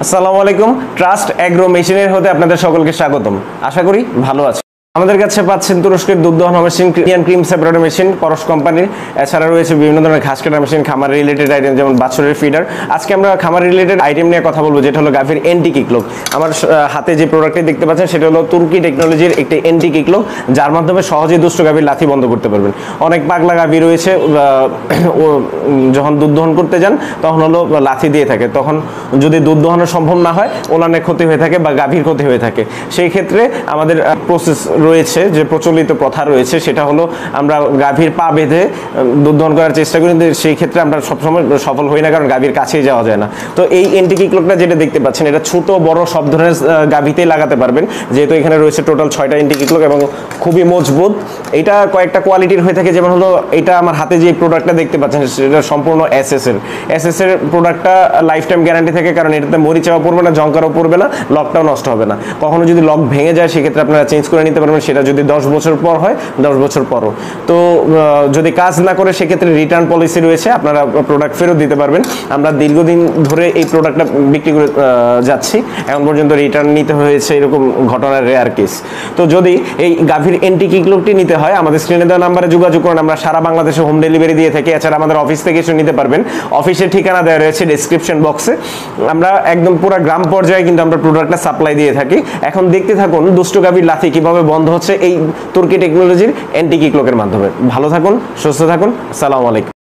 আসসালামু আলাইকুম। Trust agro মেশিনের হতে আপনাদের সকলকে স্বাগতম। আশা করি ভালো আছেন। আমাদের কাছে পাচ্ছেন তুরস্কের দুধ দহন মেশিন, ক্রিম সেপারেটর মেশিন, পরশ কোম্পানির। এছাড়া রয়েছে বিভিন্ন ধরনের ঘাস কাটা মেশিন, খামার রিলেটেড আইটেম যেমন বাছুরের ফিডার। আজকে আমরা খামার রিলেটেড আইটেম নিয়ে কথা বলবো, যেটা হলো গাভীর এন্টি কিকলক। আমার হাতে যে প্রোডাক্টটি দেখতে পাচ্ছেন সেটা হলো তুর্কি টেকনোলজির একটি এন্টি কিকলক, যার মাধ্যমে সহজেই দুষ্ট গাভীর লাথি বন্ধ করতে পারবেন। অনেক পাগলা গাভী রয়েছে, যখন দুধ দহন করতে যান তখন হলো লাথি দিয়ে থাকে, তখন যদি দুধ দহন সম্ভব না হয় ওলানের ক্ষতি হয়ে থাকে বা গাভীর ক্ষতি হয়ে থাকে। সেই ক্ষেত্রে আমাদের প্রসেস রয়েছে, যে প্রচলিত প্রথা রয়েছে, সেটা হলো আমরা গাভীর পা বেঁধে দুধ দহন করার চেষ্টা করি, কিন্তু সেই ক্ষেত্রে আমরা সবসময় সফল হই না, কারণ গাভীর কাছেই যাওয়া যায় না। তো এই এন্টি কিকলকটা যেটা দেখতে পাচ্ছেন, এটা ছোট বড় সব ধরনের গাভীতেই লাগাতে পারবেন, যেহেতু এখানে রয়েছে টোটাল 6টা এন্টি কিকলক এবং খুবই মজবুত। এটা কয়েকটা কোয়ালিটির হয়ে থাকে, যেমন হলো এটা আমার হাতে যে প্রোডাক্টটা দেখতে পাচ্ছেন সেটা সম্পূর্ণ এস.এস এর প্রোডাক্টটা লাইফ টাইম গ্যারান্টি থাকে, কারণ এটাতে মরিচাও পড়বে না, জঙ্কারও পড়বে না, লকটাও নষ্ট হবে না। কখনো যদি লক ভেঙে যায় সেক্ষেত্রে আপনারা চেঞ্জ করে নিতে পারবেন, সেটা যদি 10 বছর পর হয় 10 বছর পরও। তো যদি কাজ না করে সেক্ষেত্রে রিটার্ন পলিসি রয়েছে, আপনারা প্রোডাক্ট ফেরত দিতে পারবেন। আমরা দীর্ঘদিন ধরে এই প্রোডাক্টটা বিক্রি করে যাচ্ছি, এখন পর্যন্ত রিটার্ন নিতে হয়েছে এরকম ঘটনার রেয়ার কেস। তো যদি এই গাভীর এন্টি কিকলকটি নিতে হয়, আমাদের স্ক্রিনে দেওয়া নাম্বারে যোগাযোগ করুন। আমরা সারা বাংলাদেশে হোম ডেলিভারি দিয়ে থাকি। এছাড়া আমাদের অফিস থেকে এসে নিতে পারবেন। অফিসের ঠিকানা দেওয়া রয়েছে ডেসক্রিপশন বক্সে। আমরা একদম পুরো গ্রাম পর্যায়ে কিন্তু আমরা প্রোডাক্টটা সাপ্লাই দিয়ে থাকি। এখন দেখতে থাকুন দুষ্ট গাভীর লাথি কিভাবে বন্ধ হচ্ছে এই তুর্কি টেকনোলজির এন্টি কিকলকের মাধ্যমে। ভালো থাকুন, সুস্থ থাকুন। আসসালামু আলাইকুম।